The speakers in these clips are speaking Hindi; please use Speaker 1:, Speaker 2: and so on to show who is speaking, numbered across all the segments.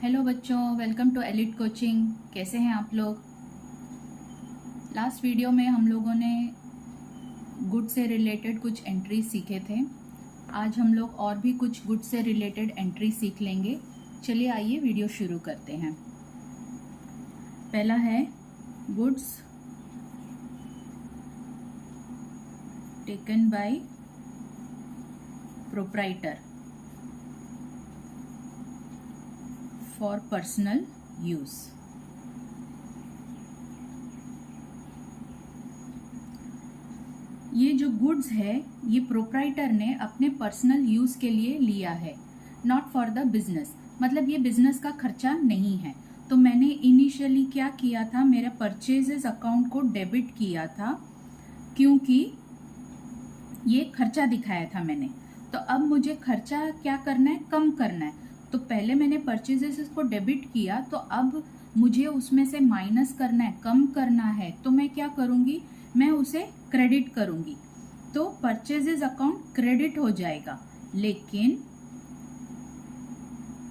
Speaker 1: हेलो बच्चों, वेलकम टू एलिट कोचिंग। कैसे हैं आप लोग। लास्ट वीडियो में हम लोगों ने गुड से रिलेटेड कुछ एंट्री सीखे थे। आज हम लोग और भी कुछ गुड से रिलेटेड एंट्री सीख लेंगे। चलिए आइए वीडियो शुरू करते हैं। पहला है goods taken by proprietor for personal use. ये जो गुड्स है ये प्रोप्राइटर ने अपने पर्सनल यूज के लिए लिया है, नॉट फॉर द बिजनेस। मतलब ये बिजनेस का खर्चा नहीं है। तो मैंने इनिशियली क्या किया था, मेरे परचेजेस अकाउंट को डेबिट किया था क्योंकि ये खर्चा दिखाया था मैंने। तो अब मुझे खर्चा क्या करना है, कम करना है। तो पहले मैंने परचेजेस को डेबिट किया, तो अब मुझे उसमें से माइनस करना है, कम करना है। तो मैं क्या करूंगी, मैं उसे क्रेडिट करूंगी। तो परचेजेस अकाउंट क्रेडिट हो जाएगा। लेकिन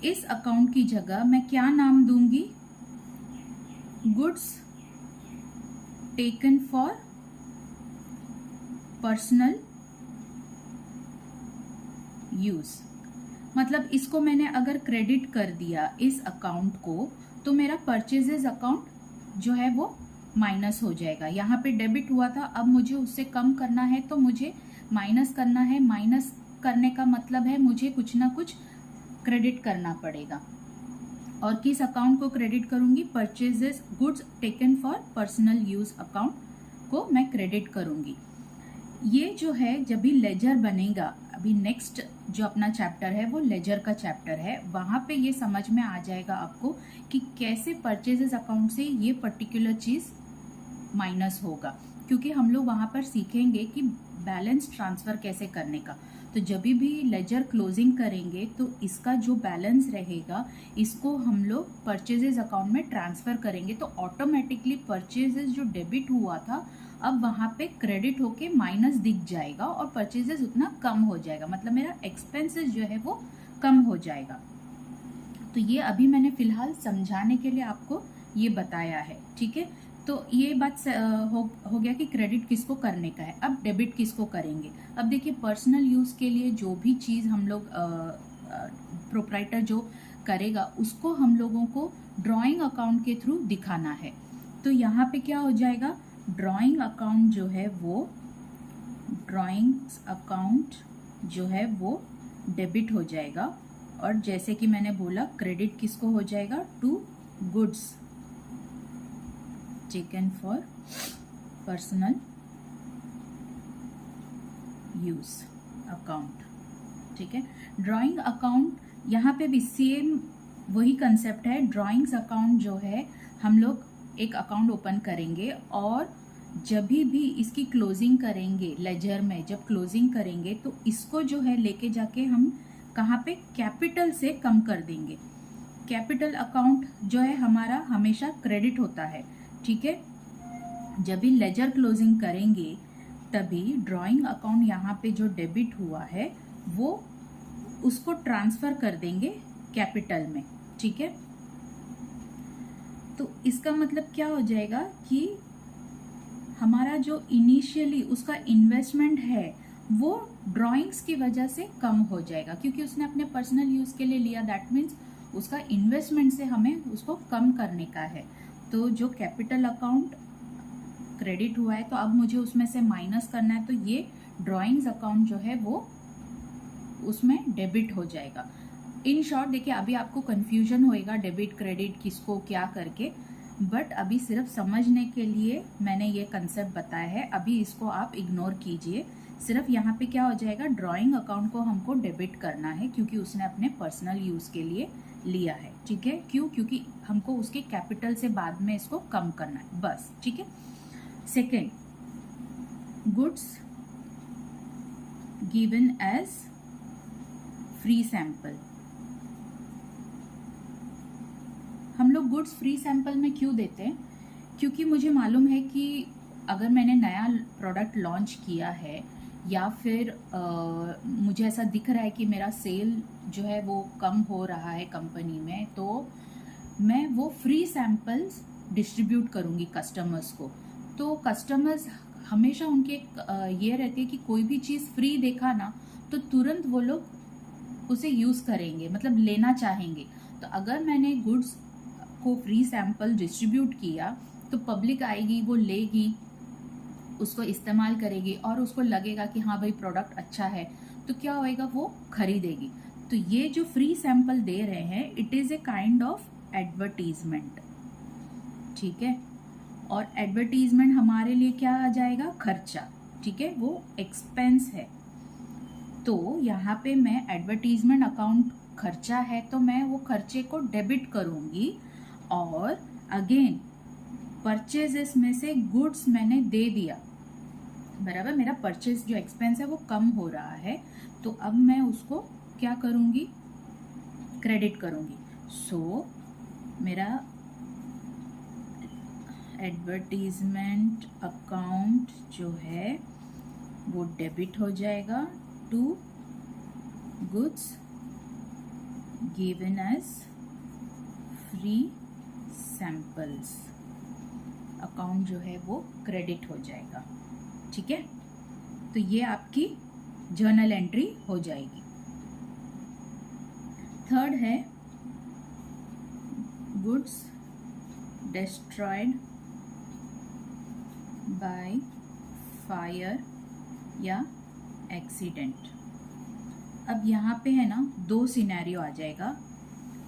Speaker 1: इस अकाउंट की जगह मैं क्या नाम दूंगी, goods taken for personal use. मतलब इसको मैंने अगर क्रेडिट कर दिया इस अकाउंट को, तो मेरा परचेजेस अकाउंट जो है वो माइनस हो जाएगा। यहाँ पे डेबिट हुआ था, अब मुझे उससे कम करना है तो मुझे माइनस करना है। माइनस करने का मतलब है मुझे कुछ ना कुछ क्रेडिट करना पड़ेगा। और किस अकाउंट को क्रेडिट करूंगी, purchases goods taken for personal use account को मैं क्रेडिट करूंगी। ये जो है जब भी लेजर बनेगा, अभी नेक्स्ट जो अपना चैप्टर है वो लेजर का चैप्टर है, वहां पे ये समझ में आ जाएगा आपको कि कैसे परचेजेस अकाउंट से ये पर्टिकुलर चीज माइनस होगा। क्योंकि हम लोग वहां पर सीखेंगे कि बैलेंस ट्रांसफर कैसे करने का। तो जब भी लेजर क्लोजिंग करेंगे तो इसका जो बैलेंस रहेगा इसको हम लोग परचेजेस अकाउंट में ट्रांसफर करेंगे। तो ऑटोमेटिकली परचेजेस जो डेबिट हुआ था अब वहां पे क्रेडिट होके माइनस दिख जाएगा और परचेजेस उतना कम हो जाएगा। मतलब मेरा एक्सपेंसेस जो है वो कम हो जाएगा। तो ये अभी मैंने फिलहाल समझाने के लिए आपको ये बताया है, ठीक है। तो ये बात हो गया कि क्रेडिट किसको करने का है। अब डेबिट किसको करेंगे। अब देखिए पर्सनल यूज के लिए जो भी चीज हम लोग प्रोप्राइटर जो करेगा उसको हम लोगों को ड्राइंग अकाउंट के थ्रू दिखाना है। तो यहाँ पे क्या हो जाएगा, ड्राइंग अकाउंट जो है वो डेबिट हो जाएगा। और जैसे कि मैंने बोला क्रेडिट किसको हो जाएगा, to goods taken for personal use account, ठीक है। ड्राइंग अकाउंट यहाँ पे भी सेम वही कंसेप्ट है। ड्राइंग्स अकाउंट जो है हम लोग एक अकाउंट ओपन करेंगे और जब भी इसकी क्लोजिंग करेंगे लेजर में, जब क्लोजिंग करेंगे तो इसको जो है लेके जाके हम कहाँ पे, कैपिटल से कम कर देंगे। कैपिटल अकाउंट जो है हमारा हमेशा क्रेडिट होता है, ठीक है। जब भी लेजर क्लोजिंग करेंगे तभी ड्राइंग अकाउंट यहाँ पे जो डेबिट हुआ है वो उसको ट्रांसफर कर देंगे कैपिटल में, ठीक है। तो इसका मतलब क्या हो जाएगा कि हमारा जो इनिशियली उसका इन्वेस्टमेंट है वो ड्राइंग्स की वजह से कम हो जाएगा, क्योंकि उसने अपने पर्सनल यूज के लिए लिया। दैट मीन्स उसका इन्वेस्टमेंट से हमें उसको कम करने का है। तो जो कैपिटल अकाउंट क्रेडिट हुआ है तो अब मुझे उसमें से माइनस करना है, तो ये ड्राइंग्स अकाउंट जो है वो उसमें डेबिट हो जाएगा। इन शॉर्ट देखिए अभी आपको कंफ्यूजन होएगा डेबिट क्रेडिट किसको क्या करके, बट अभी सिर्फ समझने के लिए मैंने ये कंसेप्ट बताया है। अभी इसको आप इग्नोर कीजिए। सिर्फ यहाँ पे क्या हो जाएगा, ड्राइंग अकाउंट को हमको डेबिट करना है क्योंकि उसने अपने पर्सनल यूज के लिए लिया है, ठीक है। क्यों, क्योंकहमको उसके कैपिटल से बाद में इसको कम करना है, बस, ठीक है। Second, goods given as free sample. हम लोग गुड्स फ्री सैंपल में क्यों देते हैं, क्योंकि मुझे मालूम है कि अगर मैंने नया प्रोडक्ट लॉन्च किया है या फिर मुझे ऐसा दिख रहा है कि मेरा सेल जो है वो कम हो रहा है कंपनी में, तो मैं वो फ्री सैंपल्स डिस्ट्रीब्यूट करूँगी कस्टमर्स को। तो कस्टमर्स हमेशा उनके ये रहती है कि कोई भी चीज़ फ्री देखा ना तो तुरंत वो लोग उसे यूज़ करेंगे, मतलब लेना चाहेंगे। तो अगर मैंने गुड्स को फ्री सैंपल डिस्ट्रीब्यूट किया तो पब्लिक आएगी, वो लेगी, उसको इस्तेमाल करेगी और उसको लगेगा कि हाँ भाई प्रोडक्ट अच्छा है, तो क्या होएगा, वो खरीदेगी। तो ये जो फ्री सैंपल दे रहे हैं, it is a kind of advertisement, ठीक है। और एडवर्टीजमेंट हमारे लिए क्या आ जाएगा, खर्चा, ठीक है, वो एक्सपेंस है। तो यहाँ पे मैं एडवर्टीजमेंट अकाउंट खर्चा है तो मैं वो खर्चे को डेबिट करूंगी, और अगेन परचेजेस में से गुड्स मैंने दे दिया, बराबर, मेरा परचेज जो एक्सपेंस है वो कम हो रहा है, तो अब मैं उसको क्या करूंगी, क्रेडिट करूंगी। सो मेरा एडवर्टीजमेंट अकाउंट जो है वो डेबिट हो जाएगा to goods given as free samples, account जो है वो क्रेडिट हो जाएगा, ठीक है। तो ये आपकी जर्नल एंट्री हो जाएगी। थर्ड है गुड्स destroyed by फायर या एक्सीडेंट। अब यहाँ पे है ना, दो सिनेरियो आ जाएगा।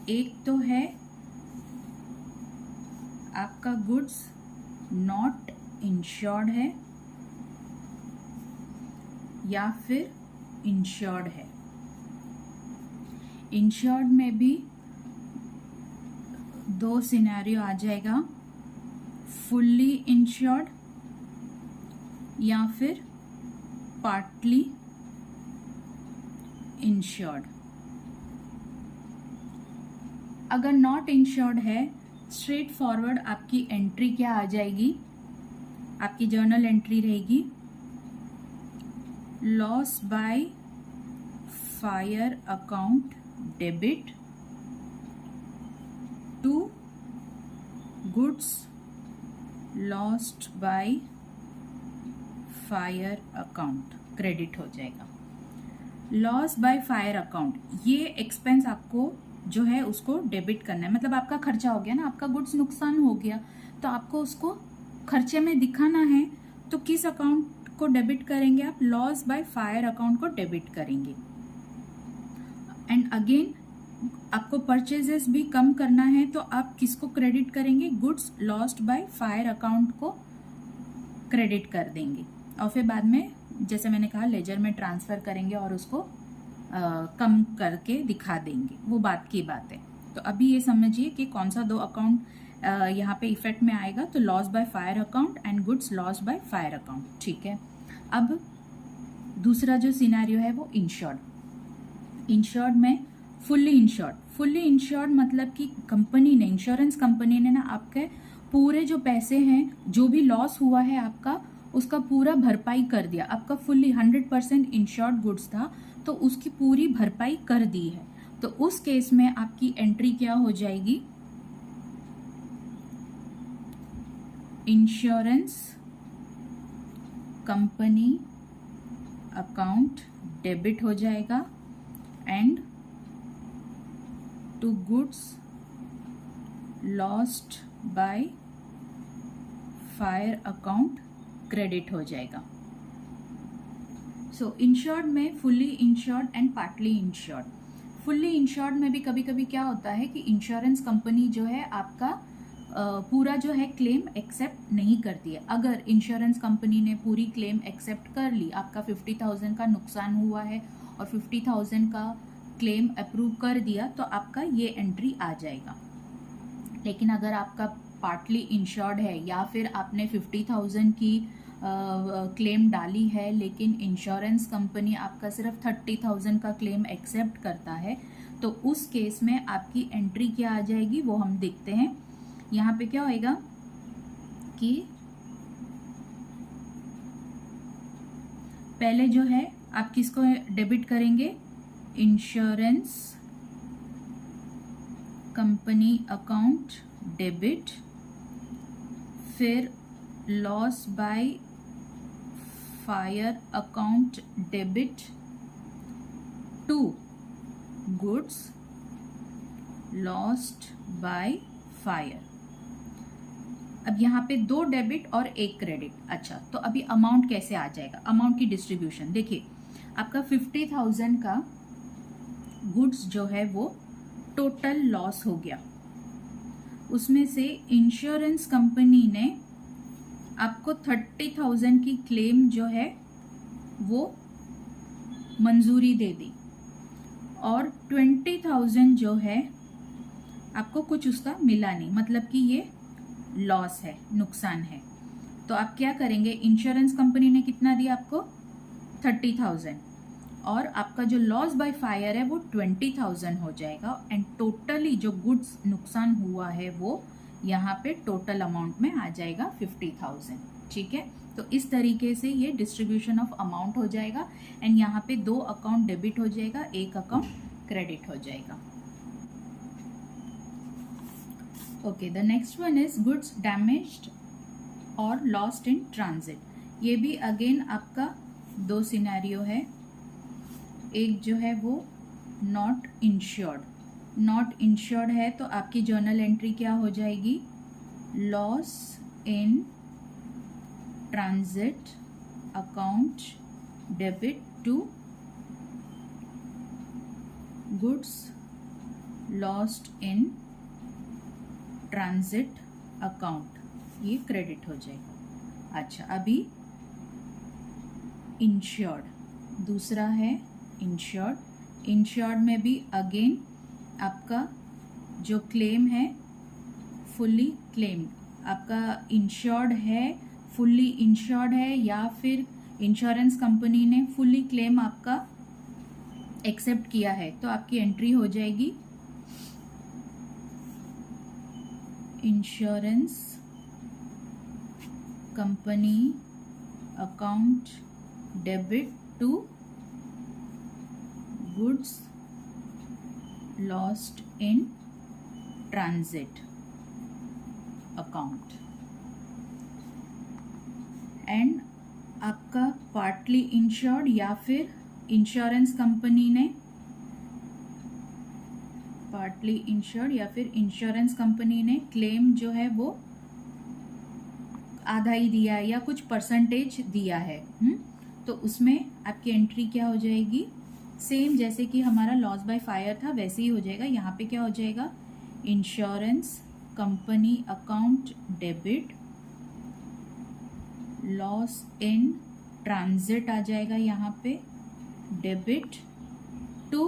Speaker 1: एक तो है आपका गुड्स नॉट इंश्योर्ड है या फिर इंश्योर्ड है। इंश्योर्ड में भी दो सिनेरियो आ जाएगा, फुल्ली इंश्योर्ड या फिर पार्टली इंश्योर्ड। अगर नॉट इंश्योर्ड है, स्ट्रेट फॉरवर्ड आपकी एंट्री क्या आ जाएगी, आपकी जर्नल एंट्री रहेगी loss by fire account debit to goods lost by fire account, credit हो जाएगा। लॉस बाय फायर अकाउंट, ये एक्सपेंस आपको जो है उसको डेबिट करना है, मतलब आपका खर्चा हो गया ना, आपका गुड्स नुकसान हो गया तो आपको उसको खर्चे में दिखाना है, तो किस अकाउंट को डेबिट करेंगे आप, लॉस बाय फायर अकाउंट को डेबिट करेंगे। एंड अगेन आपको परचेजेस भी कम करना है तो आप किसको क्रेडिट करेंगे, goods lost by fire account को क्रेडिट कर देंगे, और फिर बाद में जैसे मैंने कहा लेजर में ट्रांसफर करेंगे और उसको कम करके दिखा देंगे, वो बात की बात है। तो अभी ये समझिए कि कौन सा दो अकाउंट यहाँ पे इफेक्ट में आएगा, तो loss by fire account and goods loss by fire account, ठीक है। अब दूसरा जो सिनेरियो है वो इंश्योर्ड। इंश्योर्ड में फुल्ली इंश्योर्ड, फुल्ली इंश्योर्ड मतलब कि कंपनी ने, इंश्योरेंस कंपनी ने ना आपके पूरे जो पैसे हैं, जो भी लॉस हुआ है आपका, उसका पूरा भरपाई कर दिया। आपका फुल्ली 100% इंश्योर्ड गुड्स था तो उसकी पूरी भरपाई कर दी है। तो उस केस में आपकी एंट्री क्या हो जाएगी, इंश्योरेंस कंपनी अकाउंट डेबिट हो जाएगा and to goods lost by fire account credit हो जाएगा। सो इंश्योर्ड में fully insured and partly insured. Fully insured में भी कभी कभी क्या होता है कि इंश्योरेंस कंपनी जो है आपका पूरा जो है क्लेम एक्सेप्ट नहीं करती है। अगर इंश्योरेंस कंपनी ने पूरी क्लेम एक्सेप्ट कर ली, आपका 50,000 का नुकसान हुआ है और 50,000 का क्लेम अप्रूव कर दिया, तो आपका ये एंट्री आ जाएगा। लेकिन अगर आपका पार्टली इंश्योर्ड है या फिर आपने 50,000 की क्लेम डाली है लेकिन इंश्योरेंस कंपनी आपका सिर्फ 30,000 का क्लेम एक्सेप्ट करता है, तो उस केस में आपकी एंट्री क्या आ जाएगी वो हम देखते हैं। यहाँ पे क्या होएगा कि पहले जो है आप किसको डेबिट करेंगे, इंश्योरेंस कंपनी अकाउंट डेबिट, फिर loss by fire account debit to goods lost by fire. अब यहाँ पे 2 डेबिट और 1 क्रेडिट। अच्छा, तो अभी अमाउंट कैसे आ जाएगा, अमाउंट की डिस्ट्रीब्यूशन देखिए, आपका 50,000 का गुड्स जो है वो टोटल लॉस हो गया, उसमें से इंश्योरेंस कंपनी ने आपको 30,000 की क्लेम जो है वो मंजूरी दे दी, और 20,000 जो है आपको कुछ उसका मिला नहीं, मतलब कि ये लॉस है, नुकसान है। तो आप क्या करेंगे, इंश्योरेंस कंपनी ने कितना दिया आपको 30,000, और आपका जो लॉस बाय फायर है वो 20,000 हो जाएगा, एंड टोटली जो गुड्स नुकसान हुआ है वो यहाँ पे टोटल अमाउंट में आ जाएगा 50,000। ठीक है, तो इस तरीके से ये डिस्ट्रीब्यूशन ऑफ अमाउंट हो जाएगा, एंड यहाँ पे 2 अकाउंट डेबिट हो जाएगा, 1 अकाउंट क्रेडिट हो जाएगा। Okay, the next one is goods damaged और लॉस्ट इन ट्रांजिट। ये भी अगेन आपका 2 सिनेरियो है। एक जो है वो नॉट इंश्योर्ड है, तो आपकी जर्नल एंट्री क्या हो जाएगी, loss in transit account debit to goods lost in transit account, ये क्रेडिट हो जाएगा। अच्छा, अभी इंश्योर्ड, दूसरा है इंश्योर्ड में भी अगेन आपका जो क्लेम है फुल्ली क्लेम्ड, आपका इंश्योर्ड है, फुल्ली इंश्योर्ड है, या फिर इंश्योरेंस कंपनी ने फुल्ली क्लेम आपका एक्सेप्ट किया है, तो आपकी एंट्री हो जाएगी insurance company account debit to goods lost in transit account, and आपका पार्टली इंश्योर्ड या फिर इंश्योरेंस कंपनी ने पार्टली इंश्योर्ड या फिर इंश्योरेंस कंपनी ने क्लेम जो है वो आधा ही दिया है या कुछ परसेंटेज दिया है, तो उसमें आपकी एंट्री क्या हो जाएगी, सेम जैसे कि हमारा लॉस बाय फायर था वैसे ही हो जाएगा। यहाँ पे क्या हो जाएगा, insurance company account debit loss in transit आ जाएगा, यहाँ पे debit to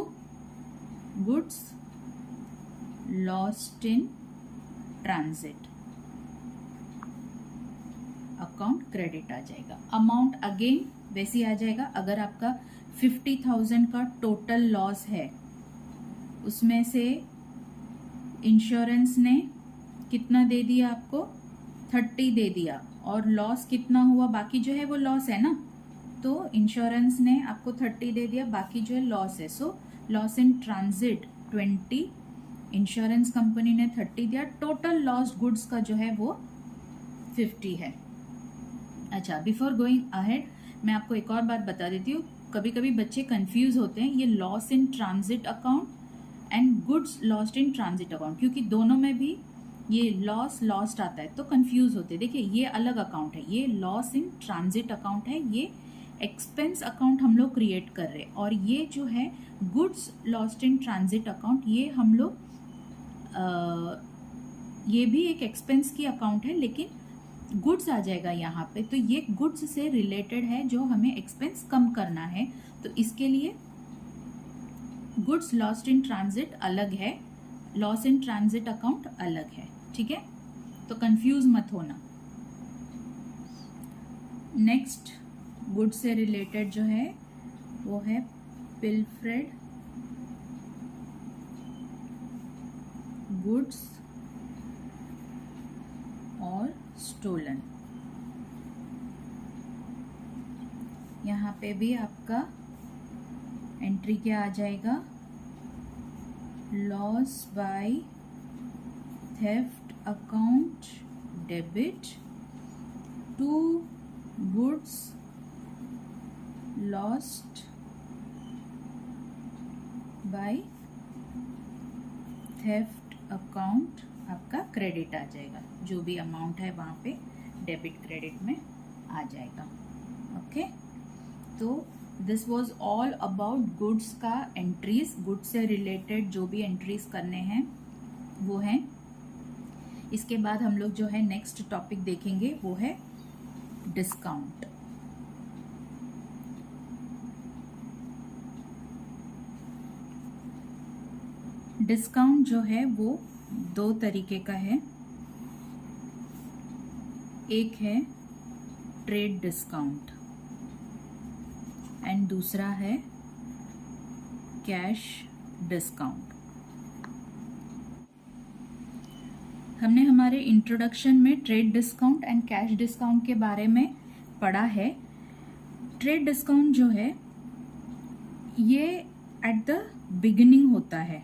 Speaker 1: goods lost in transit account credit आ जाएगा। अमाउंट अगेन वैसे ही आ जाएगा, अगर आपका 50,000 का टोटल लॉस है, उसमें से इंश्योरेंस ने कितना दे दिया आपको, 30 दे दिया, और लॉस कितना हुआ, बाकी जो है वो लॉस है ना, तो इंश्योरेंस ने आपको 30 दे दिया, बाकी जो है लॉस है, so loss in transit 20, insurance company ने 30 दिया, टोटल लॉस्ट गुड्स का जो है वो 50 है। अच्छा, बिफोर गोइंग अहेड मैं आपको एक और बात बता देती हूँ, कभी कभी बच्चे कंफ्यूज होते हैं ये loss in transit account and goods lost in transit account, क्योंकि दोनों में भी ये लॉस लॉस्ट आता है, तो कंफ्यूज होते हैं। देखिए, ये अलग अकाउंट है, ये लॉस इन ट्रांजिट अकाउंट है, ये एक्सपेंस अकाउंट हम लोग क्रिएट कर रहे हैं, और ये जो है goods lost in transit account, ये हम लोग ये भी एक एक्सपेंस की अकाउंट है, लेकिन गुड्स आ जाएगा यहाँ पे, तो ये गुड्स से रिलेटेड है जो हमें एक्सपेंस कम करना है, तो इसके लिए गुड्स लॉस्ट इन ट्रांजिट अलग है, लॉस इन ट्रांजिट अकाउंट अलग है। ठीक है, तो कंफ्यूज मत होना। नेक्स्ट गुड्स से रिलेटेड जो है वो है पिल्फरेड गुड्स और स्टोलन। यहाँ पे भी आपका एंट्री क्या आ जाएगा, loss by theft account debit to goods lost by theft account आपका क्रेडिट आ जाएगा। जो भी अमाउंट है वहाँ पे डेबिट क्रेडिट में आ जाएगा। ओके, तो this was all about goods का एंट्रीज। गुड्स से रिलेटेड जो भी एंट्रीज करने हैं वो हैं। इसके बाद हम लोग जो है नेक्स्ट टॉपिक देखेंगे वो है डिस्काउंट। डिस्काउंट जो है वो दो तरीके का है। एक है ट्रेड डिस्काउंट एंड दूसरा है कैश डिस्काउंट। हमने हमारे इंट्रोडक्शन में trade discount and cash discount के बारे में पढ़ा है। ट्रेड डिस्काउंट जो है ये एट द बिगिनिंग होता है।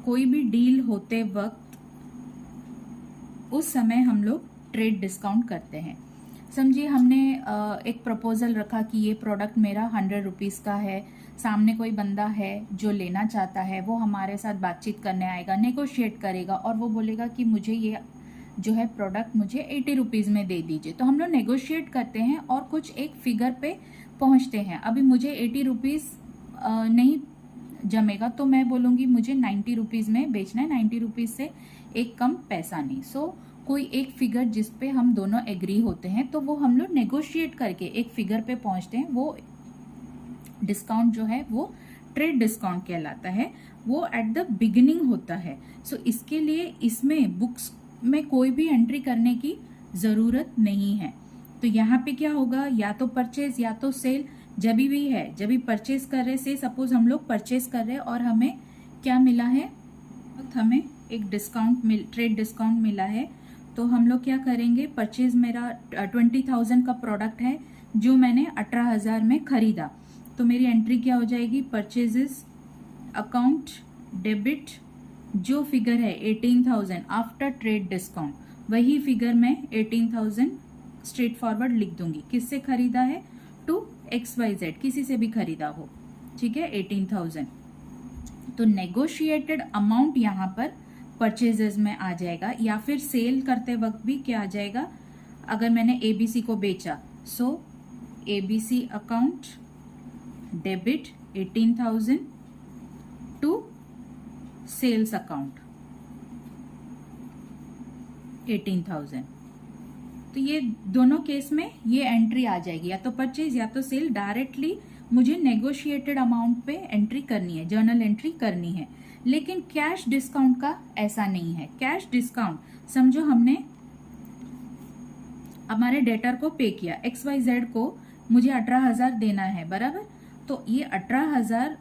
Speaker 1: कोई भी डील होते वक्त उस समय हम लोग ट्रेड डिस्काउंट करते हैं। समझिए हमने एक प्रपोजल रखा कि ये प्रोडक्ट मेरा 100 रुपीज़ का है। सामने कोई बंदा है जो लेना चाहता है, वो हमारे साथ बातचीत करने आएगा, नेगोशिएट करेगा और वो बोलेगा कि मुझे ये जो है प्रोडक्ट मुझे 80 रुपीज़ में दे दीजिए। तो हम लोग नेगोशिएट करते हैं और कुछ एक फिगर पे पहुंचते हैं। अभी मुझे 80 रुपीज़ नहीं जमेगा तो मैं बोलूँगी मुझे 90 रुपीज़ में बेचना है, 90 रुपीज़ से एक कम पैसा नहीं। सो कोई एक फिगर जिस पे हम दोनों एग्री होते हैं तो वो हम लोग नेगोशिएट करके एक फिगर पे पहुंचते हैं। वो डिस्काउंट जो है वो ट्रेड डिस्काउंट कहलाता है। वो एट द बिगिनिंग होता है। सो इसके लिए इसमें बुक्स में कोई भी एंट्री करने की ज़रूरत नहीं है। तो यहाँ पे क्या होगा, या तो परचेज या तो सेल। जब भी है, जब भी परचेज कर रहे से सपोज हम लोग परचेज कर रहे और हमें क्या मिला है, हमें एक डिस्काउंट ट्रेड डिस्काउंट मिला है। तो हम लोग क्या करेंगे, परचेज मेरा 20,000 का प्रोडक्ट है जो मैंने 18,000 में खरीदा। तो मेरी एंट्री क्या हो जाएगी, परचेजेस अकाउंट डेबिट जो फिगर है 18,000 आफ्टर ट्रेड डिस्काउंट, वही फिगर मैं 18,000 स्ट्रेट फॉरवर्ड लिख दूंगी। किससे खरीदा है, टू XYZ, किसी से भी खरीदा हो, ठीक है, 18,000। तो नेगोशिएटेड अमाउंट यहाँ पर परचेजेस में आ जाएगा। या फिर सेल करते वक्त भी क्या आ जाएगा, अगर मैंने ABC को बेचा, so ABC account debit 18,000 to sales account 18,000। तो ये दोनों केस में ये एंट्री आ जाएगी, या तो परचेज या तो सेल। डायरेक्टली मुझे नेगोशिएटेड अमाउंट पे एंट्री करनी है, जर्नल एंट्री करनी है। लेकिन कैश डिस्काउंट का ऐसा नहीं है। कैश डिस्काउंट समझो हमने हमारे डेटर को पे किया, XYZ को मुझे 18,000 देना है, बराबर। तो ये 18,000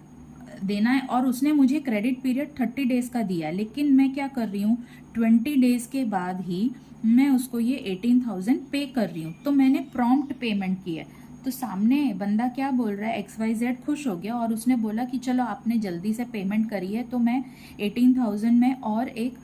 Speaker 1: देना है और उसने मुझे क्रेडिट पीरियड 30 डेज का दिया। लेकिन मैं क्या कर रही हूँ, 20 डेज के बाद ही मैं उसको ये 18,000 पे कर रही हूँ। तो मैंने प्रॉम्प्ट पेमेंट की है। तो सामने बंदा क्या बोल रहा है, XYZ खुश हो गया और उसने बोला कि चलो आपने जल्दी से पेमेंट करी है तो मैं 18,000 में और एक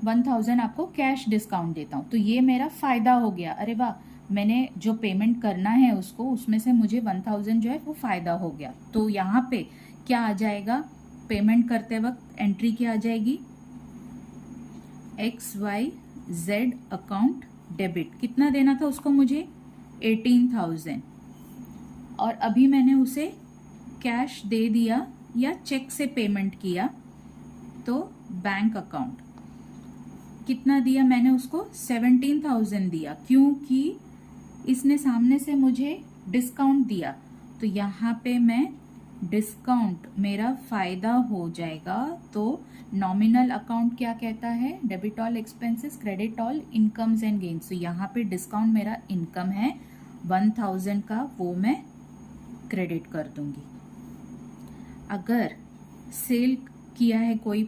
Speaker 1: 1,000 आपको कैश डिस्काउंट देता हूँ। तो ये मेरा फायदा हो गया। अरे वाह, मैंने जो पेमेंट करना है उसको, उसमें से मुझे 1,000 जो है वो फायदा हो गया। तो यहाँ पे क्या आ जाएगा, पेमेंट करते वक्त एंट्री क्या आ जाएगी, XYZ अकाउंट डेबिट। कितना देना था उसको मुझे, 18,000। और अभी मैंने उसे कैश दे दिया या चेक से पेमेंट किया। तो बैंक अकाउंट कितना दिया मैंने उसको, 17,000 दिया, क्योंकि इसने सामने से मुझे डिस्काउंट दिया। तो यहाँ पे मैं डिस्काउंट मेरा फायदा हो जाएगा। तो नॉमिनल अकाउंट क्या कहता है, debit all expenses credit all incomes and gains. तो यहाँ पे डिस्काउंट मेरा इनकम है 1,000 का, वो मैं क्रेडिट कर दूंगी। अगर सेल किया है कोई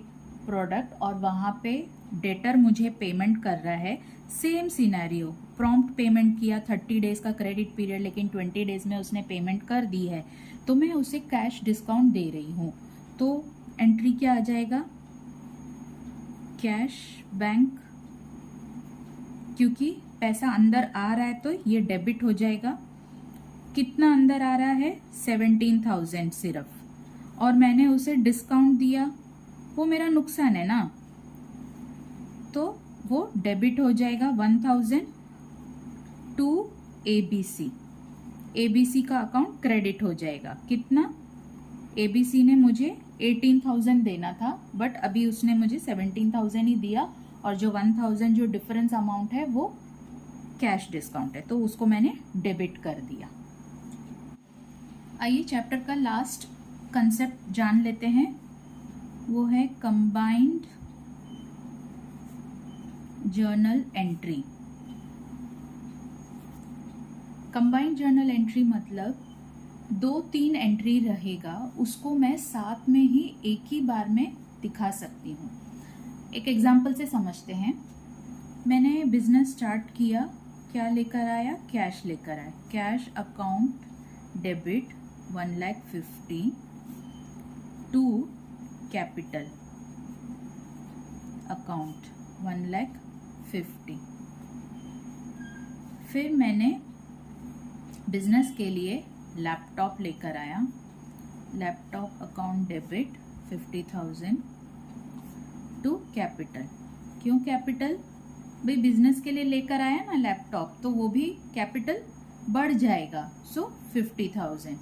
Speaker 1: प्रोडक्ट और वहाँ पे डेटर मुझे पेमेंट कर रहा है, सेम सिनेरियो, प्रॉम्प्ट पेमेंट किया, 30 डेज का क्रेडिट पीरियड, लेकिन 20 डेज में उसने पेमेंट कर दी है, तो मैं उसे कैश डिस्काउंट दे रही हूँ। तो एंट्री क्या आ जाएगा? कैश बैंक, क्योंकि पैसा अंदर आ रहा है तो ये डेबिट हो जाएगा। कितना अंदर आ रहा है? 17,000 सिर्फ, और मैंने उसे डिस्काउंट दिया, वो मेरा नुकसान है ना, तो वो डेबिट हो जाएगा 1000 टू एबीसी। एबीसी का अकाउंट क्रेडिट हो जाएगा। कितना? एबीसी ने मुझे 18,000 देना था, बट अभी उसने मुझे 17,000 ही दिया, और जो 1000 जो डिफरेंस अमाउंट है वो कैश डिस्काउंट है, तो उसको मैंने डेबिट कर दिया। आइए चैप्टर का लास्ट कंसेप्ट जान लेते हैं, वो है combined journal entry. Combined journal entry मतलब 2-3 एंट्री रहेगा, उसको मैं साथ में ही एक ही बार में दिखा सकती हूँ। एक एग्जाम्पल से समझते हैं। मैंने बिजनेस स्टार्ट किया, क्या लेकर आया? कैश लेकर आया। Cash account debit 1,50,000 to capital account 1,50,000। फिर मैंने बिजनेस के लिए लैपटॉप लेकर आया, laptop account debit 50,000 to capital. क्यों कैपिटल? भाई बिजनेस के लिए लेकर आया ना लैपटॉप, तो वो भी कैपिटल बढ़ जाएगा, सो 50,000।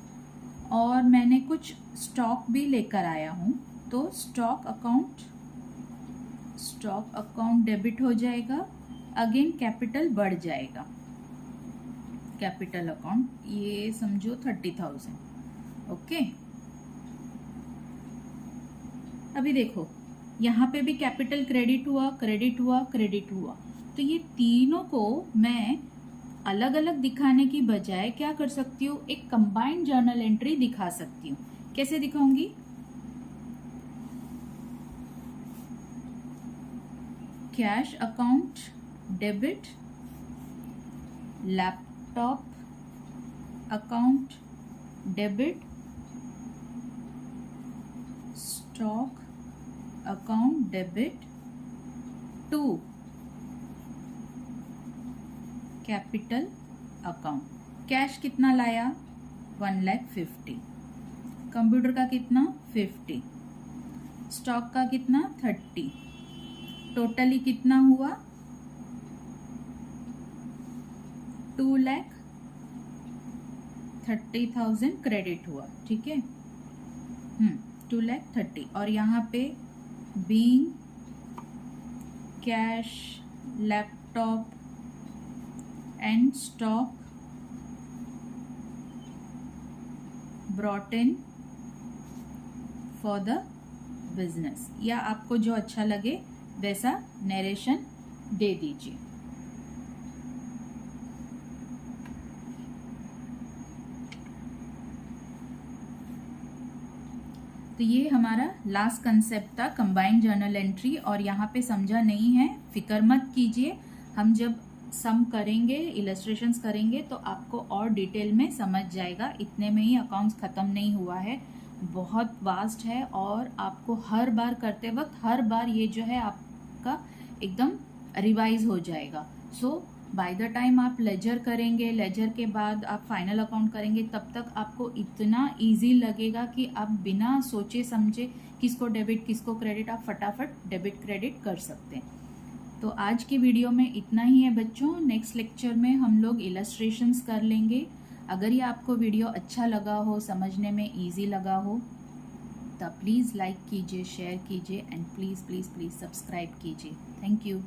Speaker 1: और मैंने कुछ स्टॉक भी लेकर आया हूँ, तो स्टॉक अकाउंट डेबिट हो जाएगा, अगेन कैपिटल बढ़ जाएगा, कैपिटल अकाउंट, ये समझो 30,000। ओके, अभी देखो यहाँ पे भी कैपिटल क्रेडिट हुआ, क्रेडिट हुआ, क्रेडिट हुआ, तो ये तीनों को मैं अलग अलग दिखाने की बजाय क्या कर सकती हूँ? एक कंबाइंड जर्नल एंट्री दिखा सकती हूँ। कैसे दिखाऊंगी? Cash account debit, laptop account debit, stock account debit to capital account. Cash कितना लाया? 1,50,000। कंप्यूटर का कितना? 50। स्टॉक का कितना? 30। टोटली कितना हुआ? 2,30,000 क्रेडिट हुआ। ठीक है, 2,30,000। और यहाँ पे being cash, laptop and stock brought in for the business, या आपको जो अच्छा लगे वैसा नरेशन दे दीजिए। तो ये हमारा लास्ट कंसेप्ट था, कंबाइंड जर्नल एंट्री। और यहाँ पे समझा नहीं है, फिक्र मत कीजिए, हम जब सम करेंगे, इलस्ट्रेशंस करेंगे, तो आपको और डिटेल में समझ जाएगा। इतने में ही अकाउंट्स खत्म नहीं हुआ है, बहुत वास्ट है, और आपको हर बार करते वक्त हर बार ये जो है आपका एकदम रिवाइज हो जाएगा। सो बाय द टाइम आप लेजर करेंगे, लेजर के बाद आप फाइनल अकाउंट करेंगे, तब तक आपको इतना इजी लगेगा कि आप बिना सोचे समझे किसको डेबिट किसको क्रेडिट, आप फटाफट डेबिट क्रेडिट कर सकते हैं। तो आज की वीडियो में इतना ही है बच्चों। नेक्स्ट लेक्चर में हम लोग इलस्ट्रेशंस कर लेंगे। अगर ये आपको वीडियो अच्छा लगा हो, समझने में इजी लगा हो, तो प्लीज़ लाइक कीजिए, शेयर कीजिए, and please please please subscribe कीजिए। Thank you.